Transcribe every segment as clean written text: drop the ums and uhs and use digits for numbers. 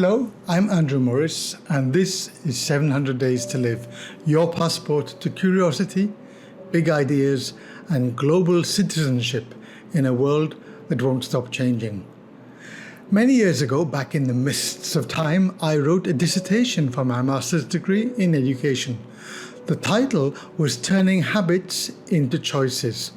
Hello, I'm Andrew Morris, and this is 700 Days to Live, your passport to curiosity, big ideas, and global citizenship in a world that won't stop changing. Many years ago, back in the mists of time, I wrote a dissertation for my master's degree in education. The title was Turning Habits into Choices.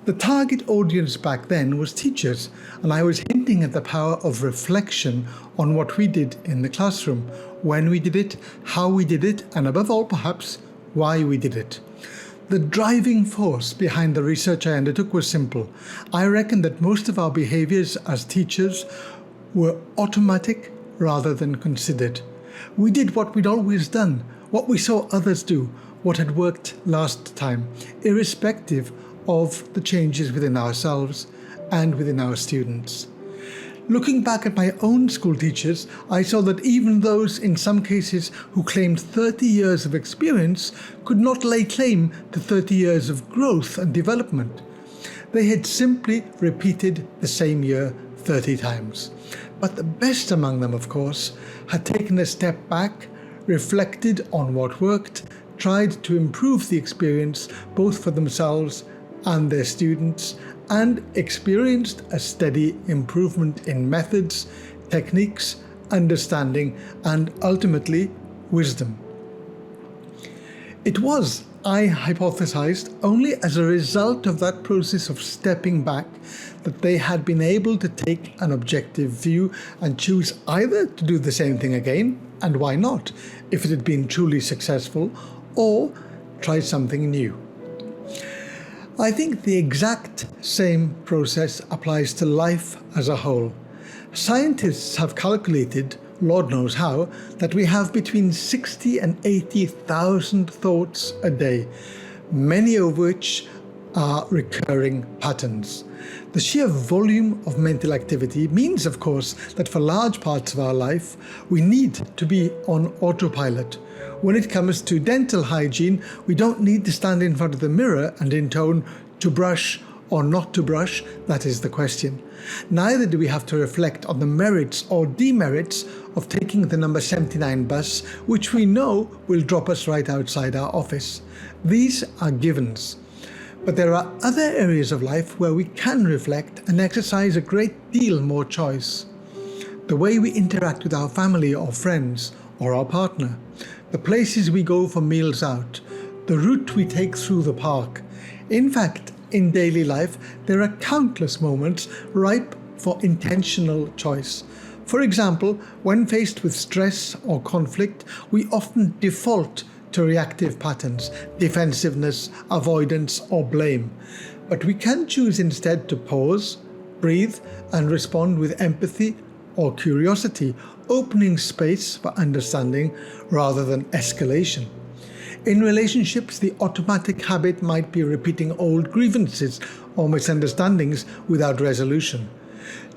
The target audience back then was teachers, and I was hinting at the power of reflection on what we did in the classroom, when we did it, how we did it, and above all, perhaps, why we did it. The driving force behind the research I undertook was simple. I reckon that most of our behaviours as teachers were automatic rather than considered. We did what we'd always done, what we saw others do, what had worked last time, irrespective of the changes within ourselves and within our students. Looking back at my own school teachers, I saw that even those in some cases who claimed 30 years of experience could not lay claim to 30 years of growth and development. They had simply repeated the same year 30 times. But the best among them, of course, had taken a step back, reflected on what worked, tried to improve the experience both for themselves and their students, and experienced a steady improvement in methods, techniques, understanding, and ultimately wisdom. It was, I hypothesized, only as a result of that process of stepping back that they had been able to take an objective view and choose either to do the same thing again, and why not, if it had been truly successful, or try something new. I think the exact same process applies to life as a whole. Scientists have calculated, Lord knows how, that we have between 60 and 80,000 thoughts a day, many of which are recurring patterns. The sheer volume of mental activity means, of course, that for large parts of our life, we need to be on autopilot. When it comes to dental hygiene, we don't need to stand in front of the mirror and intone to brush or not to brush, that is the question. Neither do we have to reflect on the merits or demerits of taking the number 79 bus, which we know will drop us right outside our office. These are givens. But there are other areas of life where we can reflect and exercise a great deal more choice. The way we interact with our family or friends or our partner, the places we go for meals out, the route we take through the park. In fact, in daily life, there are countless moments ripe for intentional choice. For example, when faced with stress or conflict, we often default to reactive patterns, defensiveness, avoidance, or blame. But we can choose instead to pause, breathe, and respond with empathy or curiosity, opening space for understanding rather than escalation. In relationships, the automatic habit might be repeating old grievances or misunderstandings without resolution.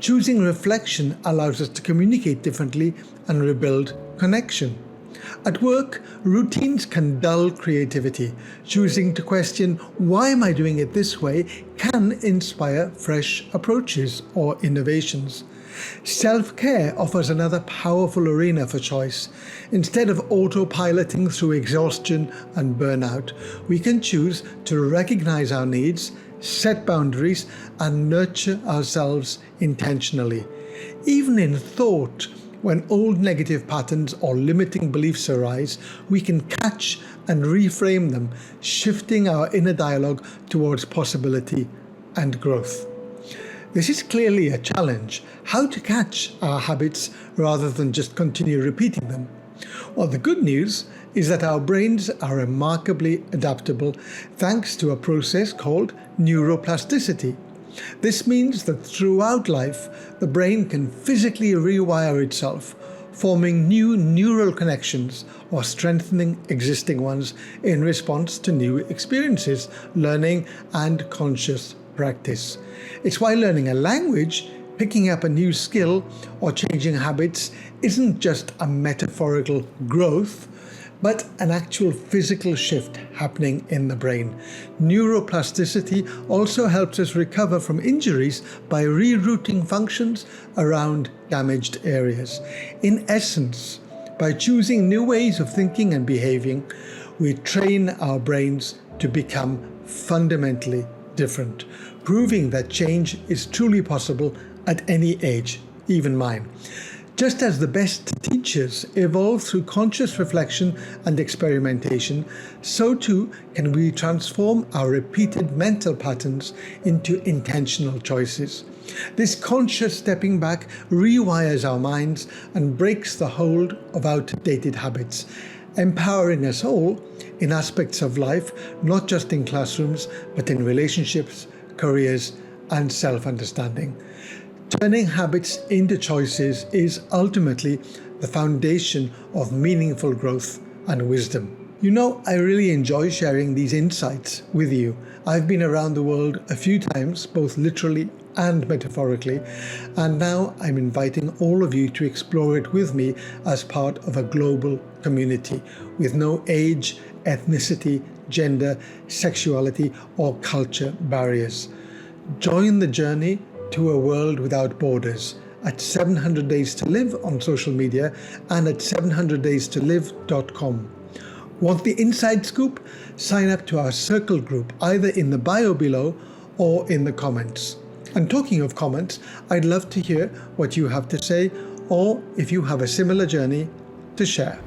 Choosing reflection allows us to communicate differently and rebuild connection. At work, routines can dull creativity. Choosing to question, why am I doing it this way, can inspire fresh approaches or innovations. Self-care offers another powerful arena for choice. Instead of autopiloting through exhaustion and burnout, we can choose to recognize our needs, set boundaries, and nurture ourselves intentionally. Even in thought, when old negative patterns or limiting beliefs arise, we can catch and reframe them, shifting our inner dialogue towards possibility and growth. This is clearly a challenge, how to catch our habits rather than just continue repeating them. Well, the good news is that our brains are remarkably adaptable thanks to a process called neuroplasticity. This means that throughout life, the brain can physically rewire itself, forming new neural connections or strengthening existing ones in response to new experiences, learning, and conscious practice. It's why learning a language, picking up a new skill, or changing habits isn't just a metaphorical growth, but an actual physical shift happening in the brain. Neuroplasticity also helps us recover from injuries by rerouting functions around damaged areas. In essence, by choosing new ways of thinking and behaving, we train our brains to become fundamentally different, proving that change is truly possible at any age, even mine. Just as the best teachers evolve through conscious reflection and experimentation, so too can we transform our repeated mental patterns into intentional choices. This conscious stepping back rewires our minds and breaks the hold of outdated habits, empowering us all in aspects of life, not just in classrooms, but in relationships, careers, and self-understanding. Turning habits into choices is ultimately the foundation of meaningful growth and wisdom. You know, I really enjoy sharing these insights with you. I've been around the world a few times, both literally and metaphorically, and now I'm inviting all of you to explore it with me as part of a global community with no age, ethnicity, gender, sexuality, or culture barriers. Join the journey to a world without borders at 700 Days to Live on social media and at 700daystolive.com. Want the inside scoop? Sign up to our circle group either in the bio below or in the comments. And talking of comments, I'd love to hear what you have to say, or if you have a similar journey to share.